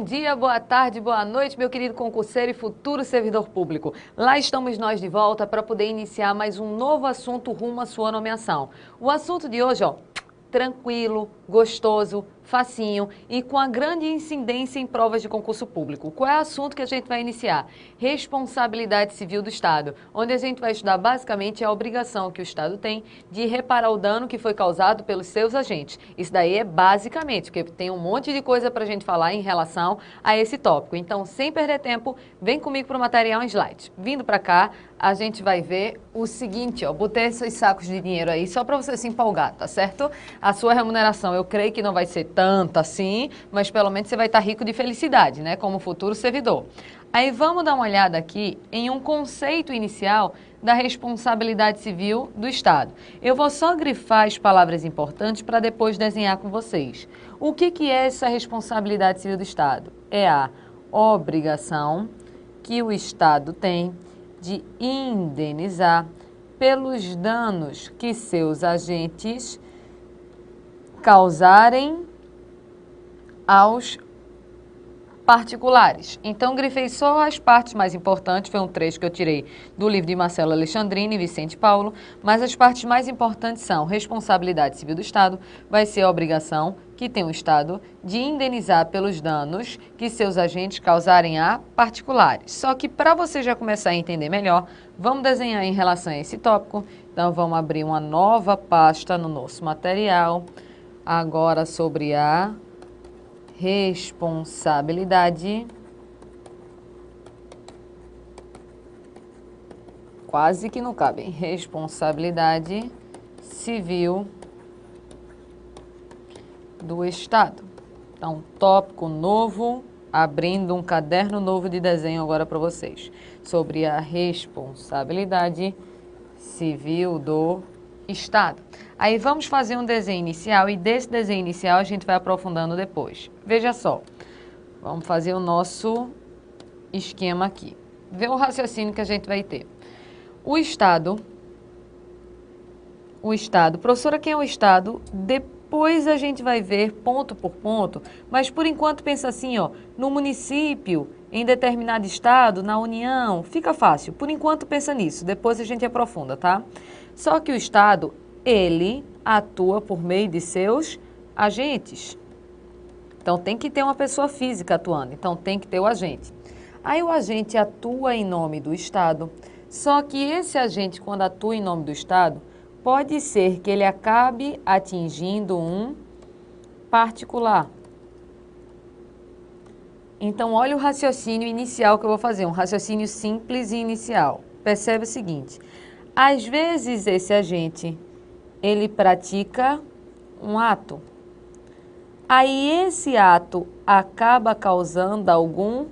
Bom dia, boa tarde, boa noite, meu querido concurseiro e futuro servidor público. Lá estamos nós de volta para poder iniciar mais um novo assunto rumo à sua nomeação. O assunto de hoje, tranquilo, gostoso, facinho e com a grande incidência em provas de concurso público. Qual é o assunto que a gente vai iniciar? Responsabilidade civil do Estado, onde a gente vai estudar basicamente a obrigação que o Estado tem de reparar o dano que foi causado pelos seus agentes. Isso daí é basicamente, porque tem um monte de coisa para a gente falar em relação a esse tópico. Então, sem perder tempo, vem comigo para o material em slide. Vindo para cá, a gente vai ver o seguinte, botei esses sacos de dinheiro aí só para você se empolgar, tá certo? A sua remuneração, eu creio que não vai ser tanta assim, mas pelo menos você vai estar rico de felicidade, né, como futuro servidor. Aí vamos dar uma olhada aqui em um conceito inicial da responsabilidade civil do Estado. Eu vou só grifar as palavras importantes para depois desenhar com vocês. O que é essa responsabilidade civil do Estado? É a obrigação que o Estado tem de indenizar pelos danos que seus agentes causarem aos particulares. Então, grifei só as partes mais importantes, foi um trecho que eu tirei do livro de Marcelo Alexandrini e Vicente Paulo, mas as partes mais importantes são responsabilidade civil do Estado, vai ser a obrigação que tem o Estado de indenizar pelos danos que seus agentes causarem a particulares. Só que para você já começar a entender melhor, vamos desenhar em relação a esse tópico. Então, vamos abrir uma nova pasta no nosso material, agora sobre a responsabilidade, quase que não cabe, responsabilidade civil do Estado. Então, tópico novo, abrindo um caderno novo de desenho agora para vocês, sobre a responsabilidade civil do Estado. Aí vamos fazer um desenho inicial e desse desenho inicial a gente vai aprofundando depois. Veja só, vamos fazer o nosso esquema aqui. Vê o raciocínio que a gente vai ter. O Estado, professora, quem é o Estado? Depois a gente vai ver ponto por ponto, mas por enquanto pensa assim, no município, em determinado estado, na União, fica fácil. Por enquanto pensa nisso, depois a gente aprofunda, tá? Só que o Estado, ele atua por meio de seus agentes. Então, tem que ter uma pessoa física atuando, então tem que ter o agente. Aí o agente atua em nome do Estado, só que esse agente, quando atua em nome do Estado, pode ser que ele acabe atingindo um particular. Então, olha o raciocínio inicial que eu vou fazer, um raciocínio simples e inicial. Percebe o seguinte, às vezes esse agente, ele pratica um ato. Aí esse ato acaba causando algum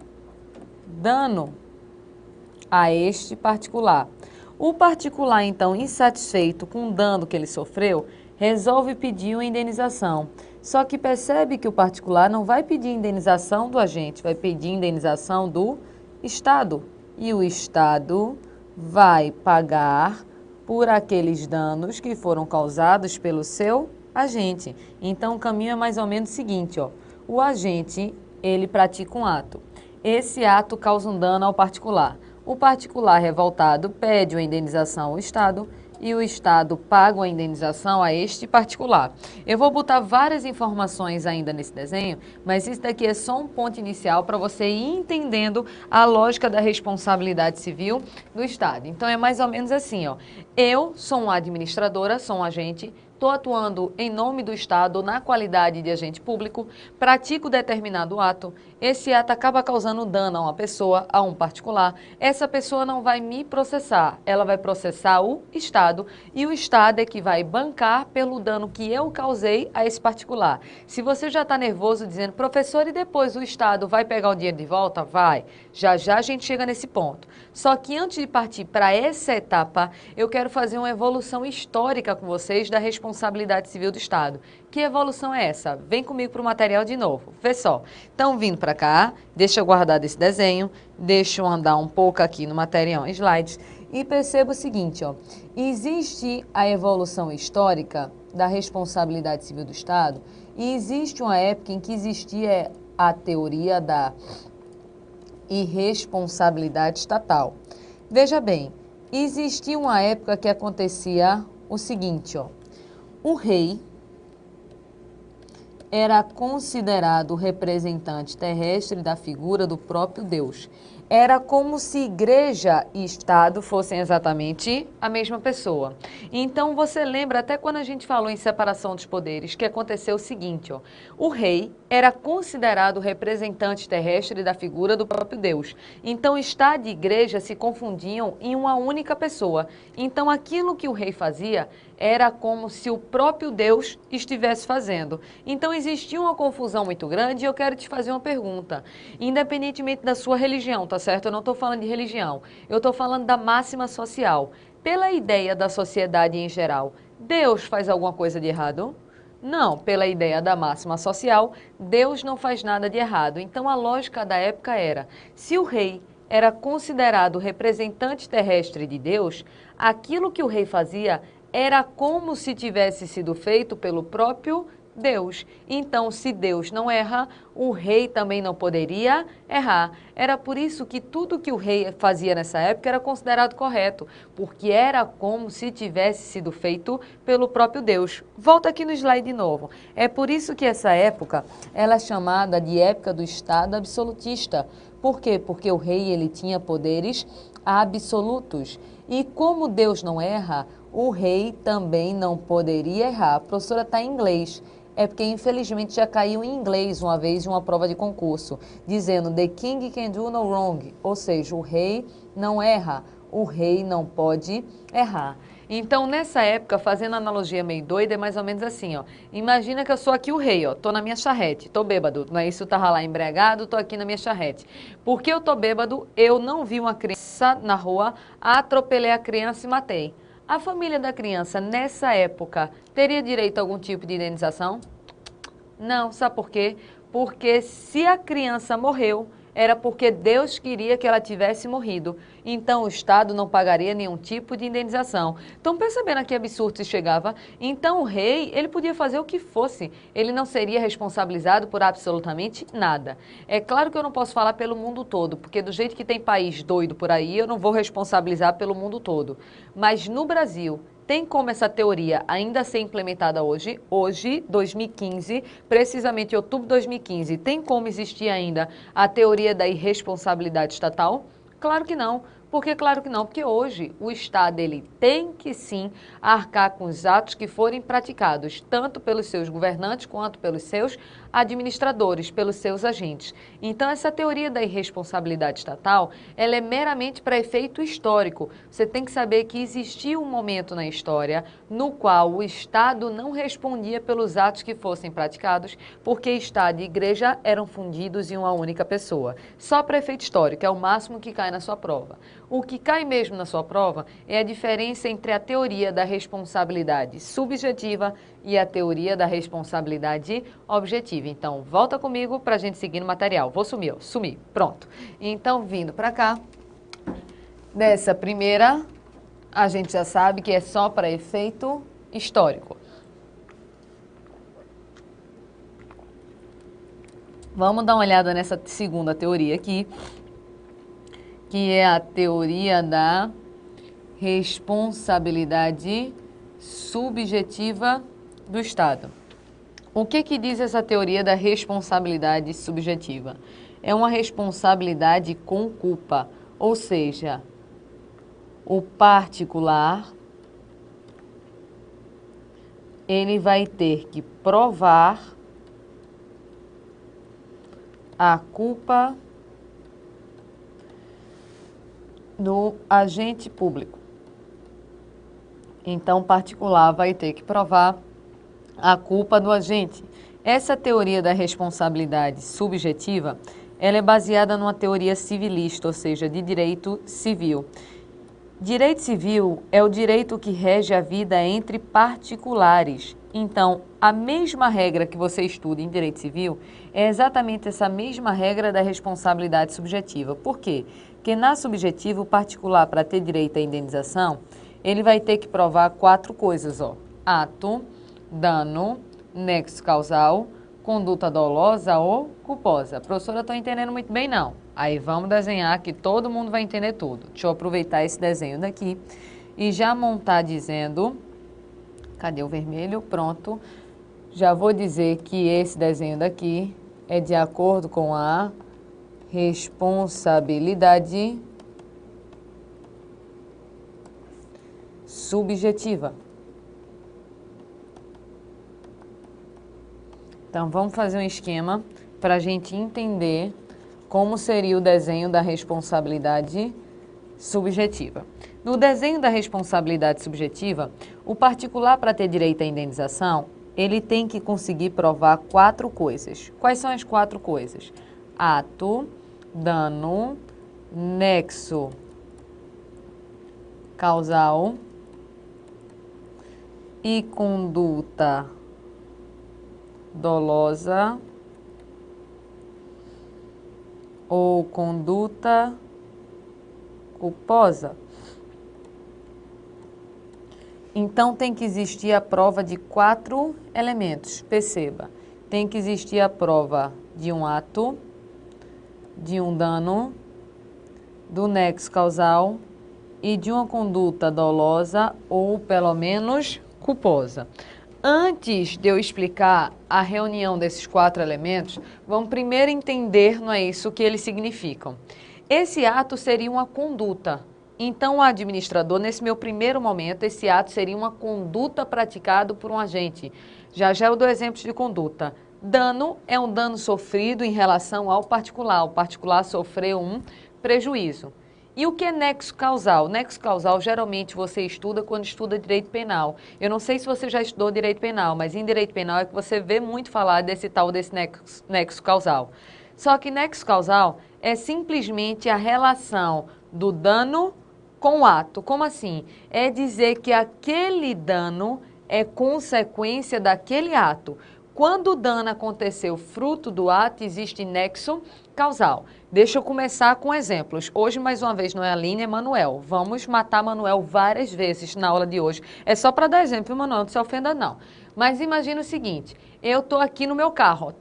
dano a este particular. O particular, então, insatisfeito com o dano que ele sofreu, resolve pedir uma indenização. Só que percebe que o particular não vai pedir indenização do agente, vai pedir indenização do Estado. E o Estado vai pagar por aqueles danos que foram causados pelo seu agente. Então, o caminho é mais ou menos o seguinte, o agente, ele pratica um ato. Esse ato causa um dano ao particular. O particular revoltado pede uma indenização ao Estado e o Estado paga uma indenização a este particular. Eu vou botar várias informações ainda nesse desenho, mas isso daqui é só um ponto inicial para você ir entendendo a lógica da responsabilidade civil do Estado. Então, é mais ou menos assim, eu sou uma administradora, sou um agente, estou atuando em nome do Estado na qualidade de agente público, pratico determinado ato, esse ato acaba causando dano a uma pessoa, a um particular, essa pessoa não vai me processar, ela vai processar o Estado e o Estado é que vai bancar pelo dano que eu causei a esse particular. Se você já está nervoso dizendo, professor, e depois o Estado vai pegar o dinheiro de volta? Vai, já a gente chega nesse ponto. Só que antes de partir para essa etapa, eu quero fazer uma evolução histórica com vocês da responsabilidade civil do Estado. Que evolução é essa? Vem comigo para o material de novo. Vê só. Então, vindo para cá, deixa eu guardar esse desenho, deixa eu andar um pouco aqui no material em slides e perceba o seguinte, existe a evolução histórica da responsabilidade civil do Estado e existe uma época em que existia a teoria da irresponsabilidade estatal. Veja bem, existia uma época que acontecia o seguinte, ó. O rei era considerado o representante terrestre da figura do próprio Deus. Era como se igreja e Estado fossem exatamente a mesma pessoa. Então você lembra, até quando a gente falou em separação dos poderes, que aconteceu o seguinte, ó. O rei era considerado o representante terrestre da figura do próprio Deus. Então Estado e igreja se confundiam em uma única pessoa. Então aquilo que o rei fazia era como se o próprio Deus estivesse fazendo. Então existia uma confusão muito grande e eu quero te fazer uma pergunta. Independentemente da sua religião, tá certo? Eu não estou falando de religião, eu estou falando da máxima social. Pela ideia da sociedade em geral, Deus faz alguma coisa de errado? Não, pela ideia da máxima social, Deus não faz nada de errado. Então a lógica da época era, se o rei era considerado o representante terrestre de Deus, aquilo que o rei fazia era como se tivesse sido feito pelo próprio Deus. Então, se Deus não erra, o rei também não poderia errar. Era por isso que tudo que o rei fazia nessa época era considerado correto, porque era como se tivesse sido feito pelo próprio Deus. Volta aqui no slide de novo. É por isso que essa época ela é chamada de época do Estado absolutista. Por quê? Porque o rei ele tinha poderes absolutos. E como Deus não erra, o rei também não poderia errar. A professora está em inglês. É porque, infelizmente, já caiu em inglês uma vez em uma prova de concurso, dizendo The king can do no wrong, ou seja, o rei não erra, o rei não pode errar. Então, nessa época, fazendo analogia meio doida, é mais ou menos assim, ó. Imagina que eu sou aqui o rei, ó. Tô na minha charrete, tô bêbado, não é isso? Tava lá embriagado, tô aqui na minha charrete. Porque eu tô bêbado, eu não vi uma criança na rua, atropelei a criança e matei. A família da criança, nessa época, teria direito a algum tipo de indenização? Não, sabe por quê? Porque se a criança morreu, era porque Deus queria que ela tivesse morrido. Então o Estado não pagaria nenhum tipo de indenização. Estão percebendo a que absurdo se chegava? Então o rei, ele podia fazer o que fosse. Ele não seria responsabilizado por absolutamente nada. É claro que eu não posso falar pelo mundo todo, porque do jeito que tem país doido por aí, eu não vou responsabilizar pelo mundo todo. Mas no Brasil, tem como essa teoria ainda ser implementada hoje? Hoje, 2015, precisamente em outubro de 2015, tem como existir ainda a teoria da irresponsabilidade estatal? Claro que não. Por que claro que não? Porque hoje o Estado ele tem que sim arcar com os atos que forem praticados, tanto pelos seus governantes quanto pelos seus administradores, pelos seus agentes. Então essa teoria da irresponsabilidade estatal, ela é meramente para efeito histórico. Você tem que saber que existia um momento na história no qual o Estado não respondia pelos atos que fossem praticados, porque Estado e Igreja eram fundidos em uma única pessoa. Só para efeito histórico, é o máximo que cai na sua prova. O que cai mesmo na sua prova é a diferença entre a teoria da responsabilidade subjetiva e a teoria da responsabilidade objetiva. Então, volta comigo para a gente seguir no material. Vou sumir, ó. Sumi. Pronto. Então, vindo para cá, dessa primeira, a gente já sabe que é só para efeito histórico. Vamos dar uma olhada nessa segunda teoria aqui, que é a teoria da responsabilidade subjetiva do Estado. O que diz essa teoria da responsabilidade subjetiva? É uma responsabilidade com culpa, ou seja, o particular ele vai ter que provar a culpa do agente público. Então, o particular vai ter que provar a culpa do agente. Essa teoria da responsabilidade subjetiva, ela é baseada numa teoria civilista, ou seja, de direito civil. Direito civil é o direito que rege a vida entre particulares. Então, a mesma regra que você estuda em direito civil é exatamente essa mesma regra da responsabilidade subjetiva. Por quê? Porque na subjetiva, o particular, para ter direito à indenização, ele vai ter que provar 4 coisas, ó. Ato, dano, nexo causal, conduta dolosa ou culposa. Professora, eu estou entendendo muito bem, não. Aí vamos desenhar que todo mundo vai entender tudo. Deixa eu aproveitar esse desenho daqui e já montar dizendo... Cadê o vermelho? Pronto. Já vou dizer que esse desenho daqui é de acordo com a responsabilidade subjetiva. Então, vamos fazer um esquema para a gente entender como seria o desenho da responsabilidade subjetiva. No desenho da responsabilidade subjetiva, o particular, para ter direito à indenização, ele tem que conseguir provar 4 coisas. Quais são as 4 coisas? Ato, dano, nexo causal e conduta dolosa ou conduta culposa. Então, tem que existir a prova de 4 elementos. Perceba, tem que existir a prova de um ato, de um dano, do nexo causal e de uma conduta dolosa ou, pelo menos, culposa. Antes de eu explicar a reunião desses 4 elementos, vamos primeiro entender, não é isso, o que eles significam. Esse ato seria uma conduta. Então, o administrador, nesse meu primeiro momento, esse ato seria uma conduta praticada por um agente. Já eu dou exemplos de conduta. Dano é um dano sofrido em relação ao particular. O particular sofreu um prejuízo. E o que é nexo causal? Nexo causal, geralmente, você estuda quando estuda direito penal. Eu não sei se você já estudou direito penal, mas em direito penal é que você vê muito falar desse nexo causal. Só que nexo causal é simplesmente a relação do dano com o ato. Como assim? É dizer que aquele dano é consequência daquele ato. Quando o dano aconteceu fruto do ato, existe nexo causal. Deixa eu começar com exemplos. Hoje, mais uma vez, não é Aline, é Manuel. Vamos matar Manuel várias vezes na aula de hoje. É só para dar exemplo, Manuel, não se ofenda não. Mas imagina o seguinte, eu estou aqui no meu carro,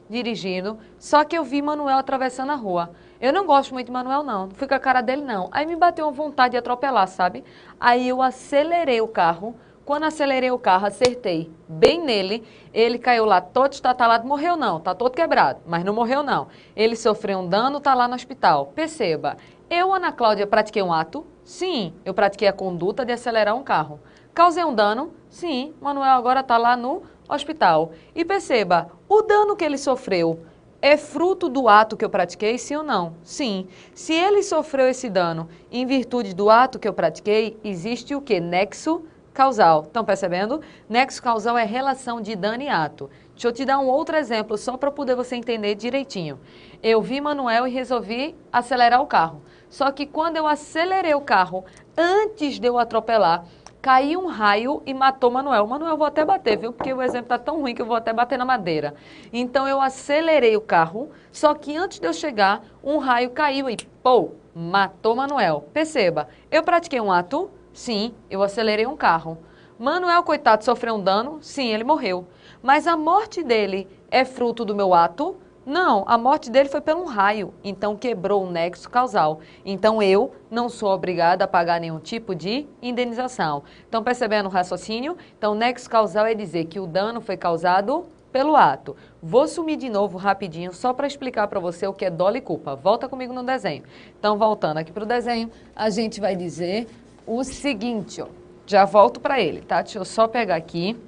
dirigindo, só que eu vi Manuel atravessando a rua. Eu não gosto muito de Manuel, não fui com a cara dele, não. Aí me bateu uma vontade de atropelar, sabe? Aí eu acelerei o carro. Quando acelerei o carro, acertei bem nele, ele caiu lá todo estatalado, morreu não, tá todo quebrado, mas não morreu não. Ele sofreu um dano, tá lá no hospital. Perceba, eu, Ana Cláudia, pratiquei um ato? Sim, eu pratiquei a conduta de acelerar um carro. Causei um dano? Sim, Manuel agora tá lá no hospital. E perceba, o dano que ele sofreu é fruto do ato que eu pratiquei, sim ou não? Sim. Se ele sofreu esse dano em virtude do ato que eu pratiquei, existe o quê? Nexo causal. Estão percebendo? Nexo causal é relação de dano e ato. Deixa eu te dar um outro exemplo, só para poder você entender direitinho. Eu vi Manuel e resolvi acelerar o carro. Só que quando eu acelerei o carro, antes de eu atropelar, caiu um raio e matou Manuel. Manuel, eu vou até bater, viu? Porque o exemplo está tão ruim que eu vou até bater na madeira. Então, eu acelerei o carro, só que antes de eu chegar, um raio caiu e, pô, matou Manuel. Perceba, eu pratiquei um ato? Sim, eu acelerei um carro. Manuel, coitado, sofreu um dano? Sim, ele morreu. Mas a morte dele é fruto do meu ato? Não, a morte dele foi por um raio, então quebrou o nexo causal. Então eu não sou obrigada a pagar nenhum tipo de indenização. Estão percebendo o raciocínio? Então, nexo causal é dizer que o dano foi causado pelo ato. Vou sumir de novo rapidinho, só para explicar para você o que é dolo e culpa. Volta comigo no desenho. Então, voltando aqui para o desenho, a gente vai dizer o seguinte, ó. Já volto para ele, tá? Deixa eu só pegar aqui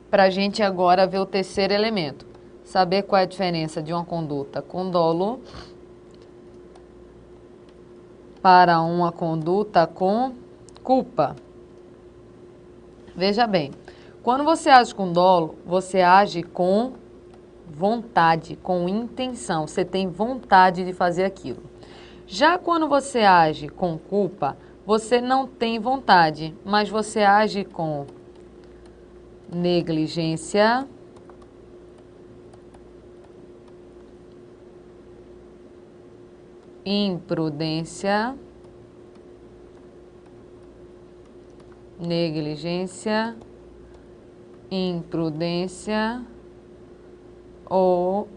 para a gente agora ver o terceiro elemento. Saber qual é a diferença de uma conduta com dolo para uma conduta com culpa. Veja bem, quando você age com dolo, você age com vontade, com intenção. Você tem vontade de fazer aquilo. Já quando você age com culpa, você não tem vontade, mas você age com negligência, imprudência, negligência, imprudência ou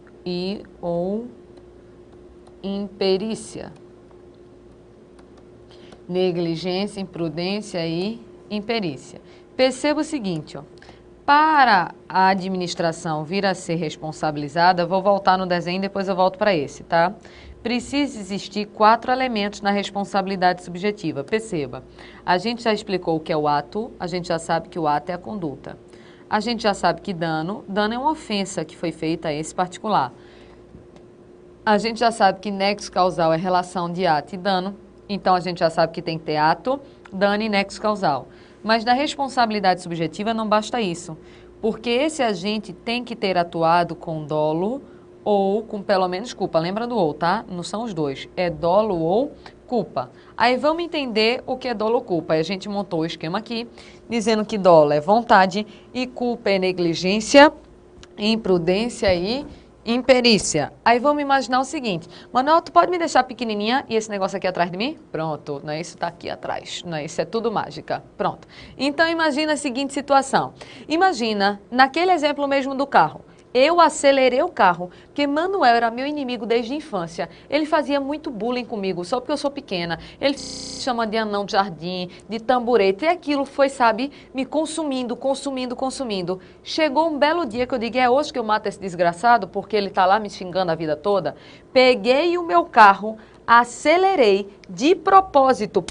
imperícia. Negligência, imprudência e imperícia. Perceba o seguinte, ó. Para a administração vir a ser responsabilizada, vou voltar no desenho e depois eu volto para esse, tá? Precisa existir 4 elementos na responsabilidade subjetiva. Perceba, a gente já explicou o que é o ato, a gente já sabe que o ato é a conduta. A gente já sabe que dano é uma ofensa que foi feita a esse particular. A gente já sabe que nexo causal é relação de ato e dano, então a gente já sabe que tem que ter ato, dano e nexo causal. Mas na responsabilidade subjetiva não basta isso, porque esse agente tem que ter atuado com dolo ou com pelo menos culpa. Lembra do ou, tá? Não são os dois, é dolo ou culpa. Aí vamos entender o que é dolo ou culpa. Aí a gente montou o esquema aqui, dizendo que dolo é vontade e culpa é negligência, imprudência e imperícia. Aí vamos imaginar o seguinte, Manuel, tu pode me deixar pequenininha e esse negócio aqui atrás de mim? Pronto, não é isso, tá aqui atrás, não é isso, é tudo mágica. Pronto. Então imagina a seguinte situação, imagina naquele exemplo mesmo do carro, eu acelerei o carro, porque Manuel era meu inimigo desde a infância. Ele fazia muito bullying comigo, só porque eu sou pequena. Ele chama de anão de jardim, de tamborete, e aquilo foi, sabe, me consumindo. Chegou um belo dia que eu digo, é hoje que eu mato esse desgraçado, porque ele tá lá me xingando a vida toda. Peguei o meu carro, acelerei, de propósito,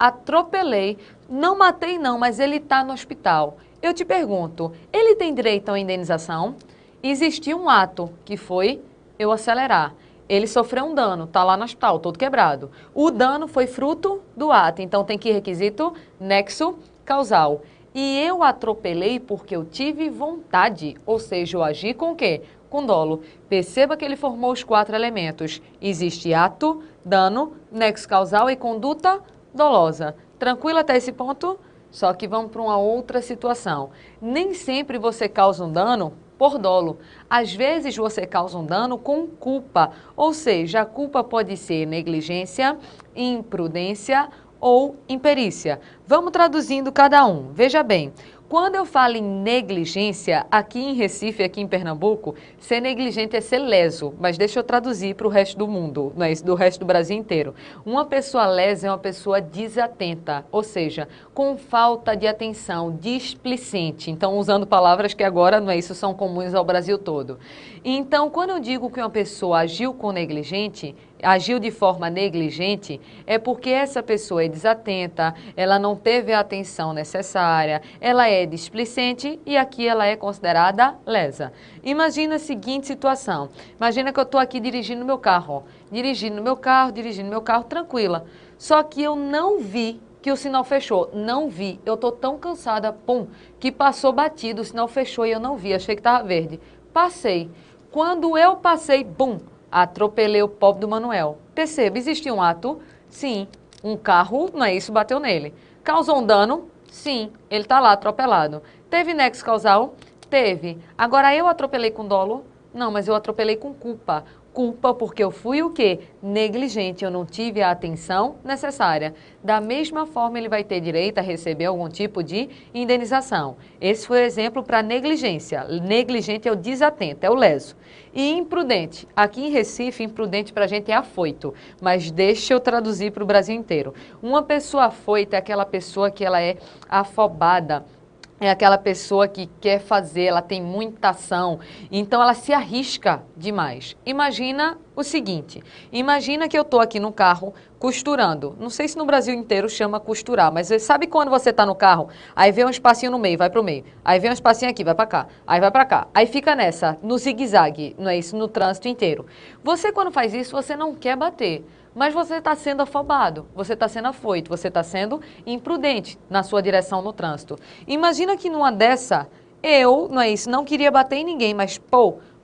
atropelei, não matei não, mas ele tá no hospital. Eu te pergunto, ele tem direito a uma indenização? Existiu um ato, que foi eu acelerar. Ele sofreu um dano, está lá no hospital, todo quebrado. O dano foi fruto do ato, então tem que requisito nexo causal. E eu atropelei porque eu tive vontade, ou seja, eu agi com o quê? Com dolo. Perceba que ele formou os 4 elementos. Existe ato, dano, nexo causal e conduta dolosa. Tranquilo até esse ponto? Só que vamos para uma outra situação. Nem sempre você causa um dano por dolo. Às vezes você causa um dano com culpa, ou seja, a culpa pode ser negligência, imprudência ou imperícia. Vamos traduzindo cada um. Veja bem, quando eu falo em negligência, aqui em Recife, aqui em Pernambuco, ser negligente é ser leso, mas deixa eu traduzir para o resto do mundo, não é isso, do resto do Brasil inteiro. Uma pessoa lesa é uma pessoa desatenta, ou seja, com falta de atenção, displicente. Então, usando palavras que agora, não é isso, são comuns ao Brasil todo. Então, quando eu digo que uma pessoa agiu de forma negligente, é porque essa pessoa é desatenta, ela não teve a atenção necessária, ela é displicente e aqui ela é considerada lesa. Imagina a seguinte situação, imagina que eu estou aqui dirigindo meu carro, dirigindo meu carro, tranquila. Só que eu não vi que o sinal fechou, não vi, eu estou tão cansada, que passou batido, o sinal fechou e eu não vi, achei que estava verde. Passei. Quando eu passei, atropelei o pobre do Manuel. Perceba, existe um ato? Sim. Um carro, não é isso, bateu nele. Causou um dano? Sim. Ele está lá atropelado. Teve nexo causal? Teve. Agora eu atropelei com dolo? Não, mas eu atropelei com culpa. Culpa porque eu fui o quê? Negligente, eu não tive a atenção necessária. Da mesma forma, ele vai ter direito a receber algum tipo de indenização. Esse foi o exemplo para negligência. Negligente é o desatento, é o leso. E imprudente. Aqui em Recife, imprudente para a gente é afoito. Mas deixa eu traduzir para o Brasil inteiro. Uma pessoa afoita é aquela pessoa que ela é afobada. É aquela pessoa que quer fazer, ela tem muita ação, então ela se arrisca demais. Imagina o seguinte, imagina que eu estou aqui no carro costurando. Não sei se no Brasil inteiro chama costurar, mas sabe quando você está no carro, aí vem um espacinho no meio, vai para o meio, aí vem um espacinho aqui, vai para cá, aí vai para cá, aí fica nessa, no zigue-zague, não é isso, no trânsito inteiro. Você quando faz isso, você não quer bater. Mas você está sendo afobado, você está sendo afoito, você está sendo imprudente na sua direção no trânsito. Imagina que numa dessa, eu, não é isso, não queria bater em ninguém, mas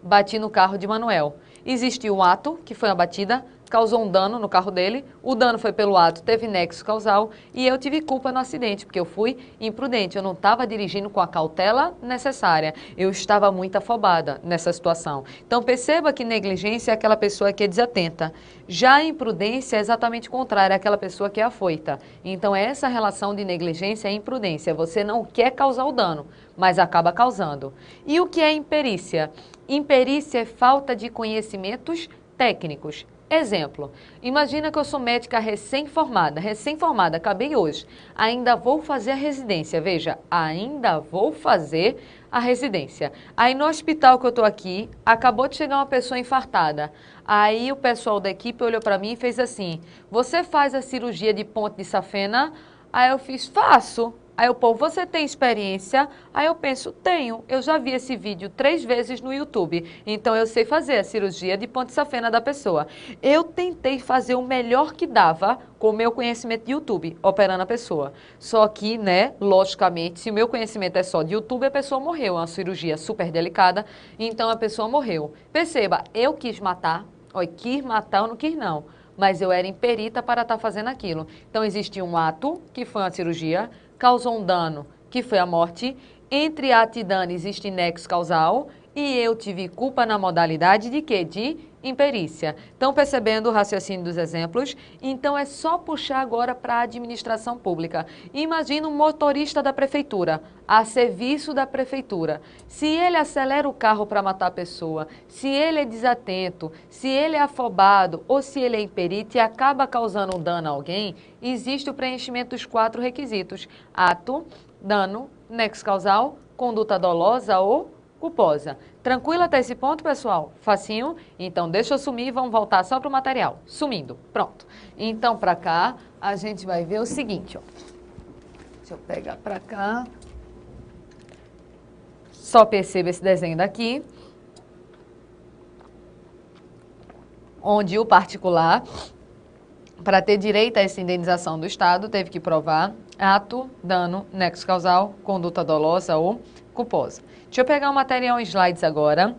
bati no carro de Manuel. Existiu um ato, que foi a batida, causou um dano no carro dele, o dano foi pelo ato, teve nexo causal e eu tive culpa no acidente, porque eu fui imprudente, eu não estava dirigindo com a cautela necessária, eu estava muito afobada nessa situação. Então perceba que negligência é aquela pessoa que é desatenta, já a imprudência é exatamente o contrário, é aquela pessoa que é afoita. Então essa relação de negligência é imprudência, você não quer causar o dano, mas acaba causando. E o que é imperícia? Imperícia é falta de conhecimentos técnicos. Exemplo, imagina que eu sou médica recém-formada, acabei hoje, ainda vou fazer a residência, veja, ainda vou fazer a residência. Aí no hospital que eu estou aqui, acabou de chegar uma pessoa infartada, aí o pessoal da equipe olhou para mim e fez assim, você faz a cirurgia de ponte de safena? Aí eu fiz, faço. Aí o povo, você tem experiência? Aí eu penso, tenho. Eu já vi esse vídeo 3 vezes no YouTube. Então eu sei fazer a cirurgia de ponte safena da pessoa. Eu tentei fazer o melhor que dava com o meu conhecimento de YouTube, operando a pessoa. Só que, né, logicamente, se o meu conhecimento é só de YouTube, a pessoa morreu. É uma cirurgia super delicada, então a pessoa morreu. Perceba, eu quis matar, eu não quis não. Mas eu era imperita para estar fazendo aquilo. Então existia um ato, que foi uma cirurgia, causou um dano, que foi a morte. Entre ato e dano existe nexo causal e eu tive culpa na modalidade de quê? De imperícia. Estão percebendo o raciocínio dos exemplos? Então é só puxar agora para a administração pública. Imagina um motorista da prefeitura, a serviço da prefeitura. Se ele acelera o carro para matar a pessoa, se ele é desatento, se ele é afobado ou se ele é imperito e acaba causando um dano a alguém, existe o preenchimento dos 4 requisitos: ato, dano, nexo causal, conduta dolosa ou culposa. Tranquilo até esse ponto, pessoal? Facinho? Então, deixa eu sumir e vamos voltar só para o material. Sumindo. Pronto. Então, para cá, a gente vai ver o seguinte, ó. Deixa eu pegar para cá. Só perceba esse desenho daqui. Onde o particular, para ter direito a essa indenização do Estado, teve que provar ato, dano, nexo causal, conduta dolosa ou culposa. Deixa eu pegar o material em slides agora,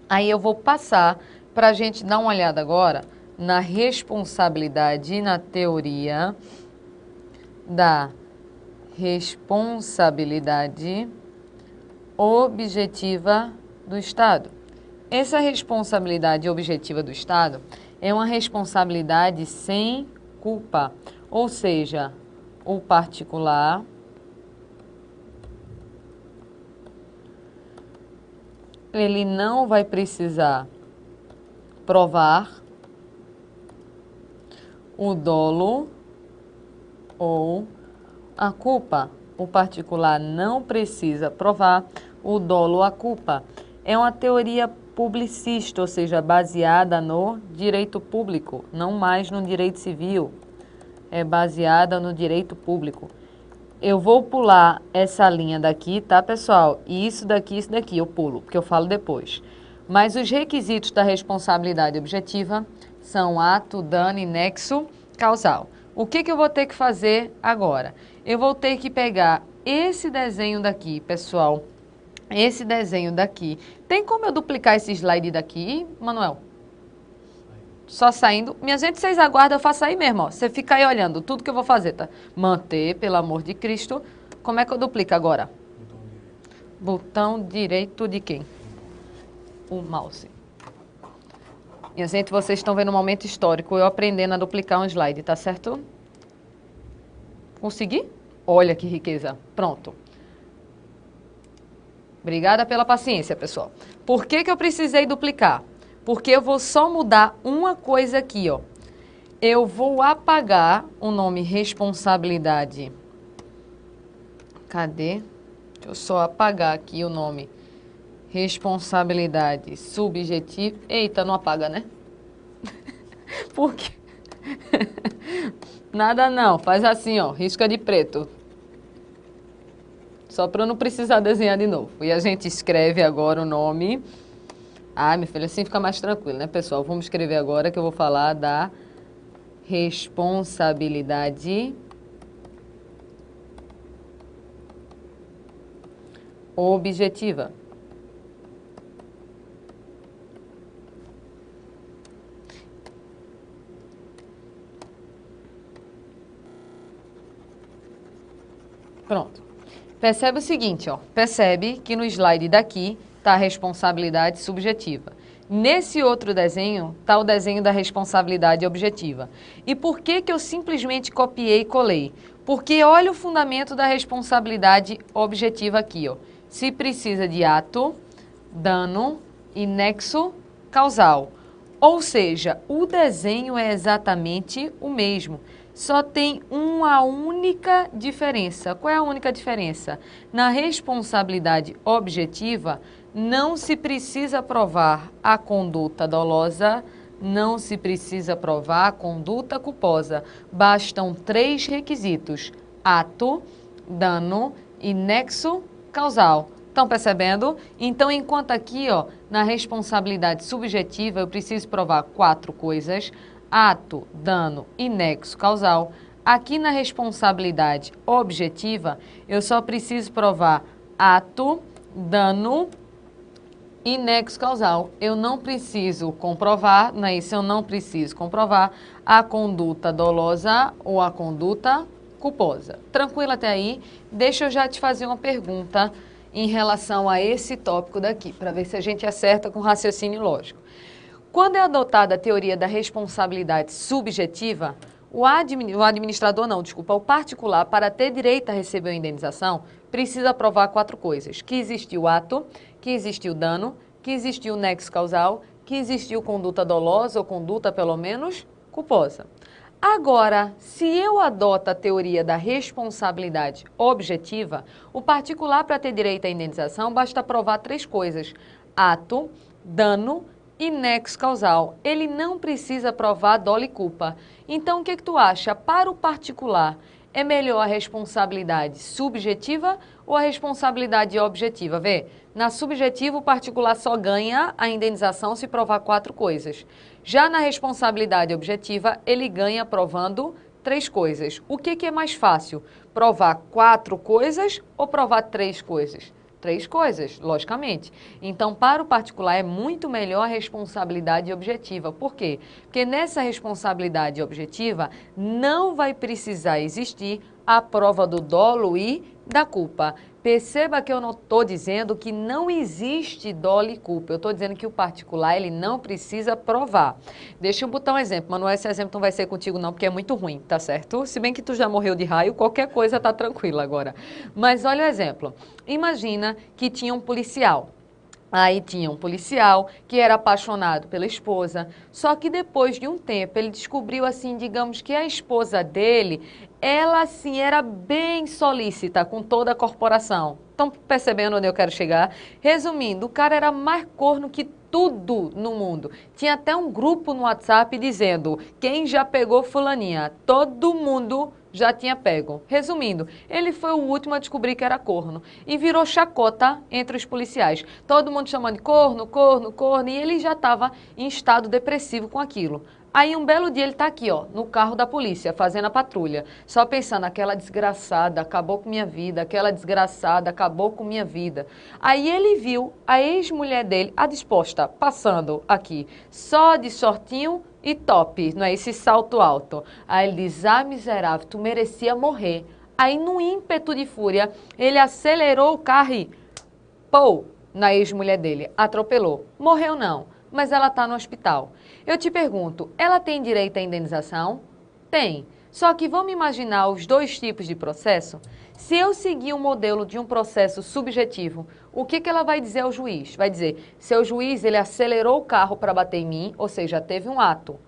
aí eu vou passar para a gente dar uma olhada agora na responsabilidade, na teoria da responsabilidade objetiva do Estado. Essa responsabilidade objetiva do Estado é uma responsabilidade sem culpa, ou seja, o particular ele não vai precisar provar o dolo ou a culpa. O particular não precisa provar o dolo ou a culpa. É uma teoria publicista, ou seja, baseada no direito público, não mais no direito civil. É baseada no direito público. Eu vou pular essa linha daqui, tá, pessoal? E isso daqui, eu pulo, porque eu falo depois. Mas os requisitos da responsabilidade objetiva são ato, dano e nexo causal. O que eu vou ter que fazer agora? Eu vou ter que pegar esse desenho daqui, pessoal. Esse desenho daqui. Tem como eu duplicar esse slide daqui, Manuel? Só saindo. Minha gente, vocês aguardam, eu faço aí mesmo, ó. Você fica aí olhando tudo que eu vou fazer, tá? Manter, pelo amor de Cristo. Como é que eu duplico agora? Botão direito de quem? O mouse. Minha gente, vocês estão vendo um momento histórico, eu aprendendo a duplicar um slide, tá certo? Consegui? Olha que riqueza. Pronto. Obrigada pela paciência, pessoal. Por que eu precisei duplicar? Porque eu vou só mudar uma coisa aqui, ó. Eu vou apagar o nome responsabilidade. Cadê? Deixa eu só apagar aqui o nome responsabilidade subjetiva. Eita, não apaga, né? Por quê? Nada não, faz assim, ó, risca de preto. Só para eu não precisar desenhar de novo. E a gente escreve agora o nome. Ah, minha filha, assim fica mais tranquilo, né, pessoal? Vamos escrever agora que eu vou falar da responsabilidade objetiva. Pronto. Percebe o seguinte, ó. Percebe que no slide daqui está a responsabilidade subjetiva. Nesse outro desenho, está o desenho da responsabilidade objetiva. E por que que eu simplesmente copiei e colei? Porque olha o fundamento da responsabilidade objetiva aqui, ó. Se precisa de ato, dano e nexo causal. Ou seja, o desenho é exatamente o mesmo. Só tem uma única diferença. Qual é a única diferença? Na responsabilidade objetiva, não se precisa provar a conduta dolosa, não se precisa provar a conduta culposa. Bastam 3 requisitos: ato, dano e nexo causal. Estão percebendo? Então, enquanto aqui, ó, na responsabilidade subjetiva, eu preciso provar 4 coisas: ato, dano e nexo causal. Aqui na responsabilidade objetiva, eu só preciso provar ato, dano e nexo causal. Eu não preciso comprovar, não é isso? Eu não preciso comprovar a conduta dolosa ou a conduta culposa. Tranquilo até aí? Deixa eu já te fazer uma pergunta em relação a esse tópico daqui, para ver se a gente acerta com raciocínio lógico. Quando é adotada a teoria da responsabilidade subjetiva, o administrador não, desculpa, o particular, para ter direito a receber a indenização, precisa provar 4 coisas: que existiu ato, que existiu dano, que existiu nexo causal, que existiu conduta dolosa ou conduta, pelo menos, culposa. Agora, se eu adoto a teoria da responsabilidade objetiva, o particular, para ter direito à indenização, basta provar 3 coisas: ato, dano e nexo causal. Ele não precisa provar dolo e culpa. Então, o que tu acha? Para o particular, é melhor a responsabilidade subjetiva ou a responsabilidade objetiva? Vê, na subjetiva, o particular só ganha a indenização se provar 4 coisas. Já na responsabilidade objetiva, ele ganha provando 3 coisas. O que é mais fácil? Provar 4 coisas ou provar 3 coisas? 3 coisas, logicamente. Então, para o particular, é muito melhor a responsabilidade objetiva. Por quê? Porque nessa responsabilidade objetiva não vai precisar existir a prova do dolo e da culpa. Perceba que eu não estou dizendo que não existe dolo e culpa. Eu estou dizendo que o particular, ele não precisa provar. Deixa eu botar um exemplo. Manuel, esse exemplo não vai ser contigo não, porque é muito ruim, tá certo? Se bem que tu já morreu de raio, qualquer coisa tá tranquila agora. Mas olha o exemplo. Imagina que tinha um policial. Aí tinha um policial que era apaixonado pela esposa, só que depois de um tempo ele descobriu assim, digamos que a esposa dele, ela assim era bem solícita com toda a corporação. Estão percebendo onde eu quero chegar? Resumindo, o cara era mais corno que tudo no mundo. Tinha até um grupo no WhatsApp dizendo: quem já pegou fulaninha? Todo mundo já tinha pego. Resumindo, ele foi o último a descobrir que era corno e virou chacota entre os policiais. Todo mundo chamando de corno, corno, corno, e ele já estava em estado depressivo com aquilo. Aí um belo dia ele tá aqui, ó, no carro da polícia, fazendo a patrulha, só pensando: aquela desgraçada acabou com minha vida, aquela desgraçada acabou com minha vida. Aí ele viu a ex-mulher dele, a disposta, passando aqui, só de shortinho e top, não é esse salto alto. Aí ele diz: ah, miserável, tu merecia morrer. Aí no ímpeto de fúria, ele acelerou o carro e pô, na ex-mulher dele, atropelou. Morreu não, mas ela está no hospital. Eu te pergunto, ela tem direito à indenização? Tem. Só que vamos imaginar os 2 tipos de processo? Se eu seguir o modelo de um processo subjetivo, o que ela vai dizer ao juiz? Vai dizer: seu juiz, ele acelerou o carro para bater em mim, ou seja, teve um ato.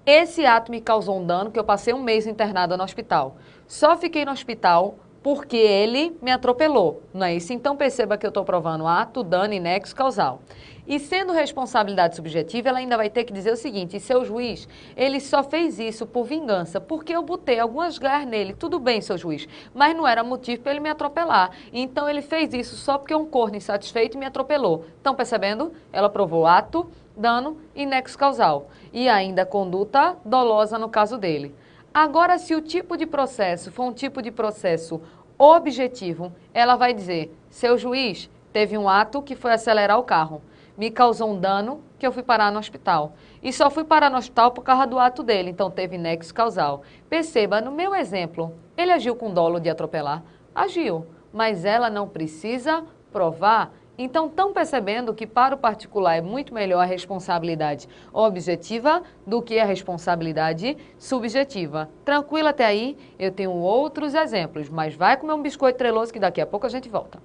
Esse ato me causou um dano que eu passei um mês internada no hospital. Só fiquei no hospital porque ele me atropelou, não é isso? Então perceba que eu estou provando ato, dano e nexo causal. E sendo responsabilidade subjetiva, ela ainda vai ter que dizer o seguinte: seu juiz, ele só fez isso por vingança, porque eu botei algumas garras nele. Tudo bem, seu juiz, mas não era motivo para ele me atropelar. Então ele fez isso só porque um corno insatisfeito me atropelou. Estão percebendo? Ela provou ato, dano e nexo causal. E ainda conduta dolosa no caso dele. Agora, se o tipo de processo for um tipo de processo objetivo, ela vai dizer: seu juiz, teve um ato que foi acelerar o carro, me causou um dano que eu fui parar no hospital. E só fui parar no hospital por causa do ato dele, então teve nexo causal. Perceba, no meu exemplo, ele agiu com dolo de atropelar? Agiu, mas ela não precisa provar. Então, estão percebendo que para o particular é muito melhor a responsabilidade objetiva do que a responsabilidade subjetiva. Tranquilo até aí? Eu tenho outros exemplos, mas vai comer um biscoito treloso que daqui a pouco a gente volta.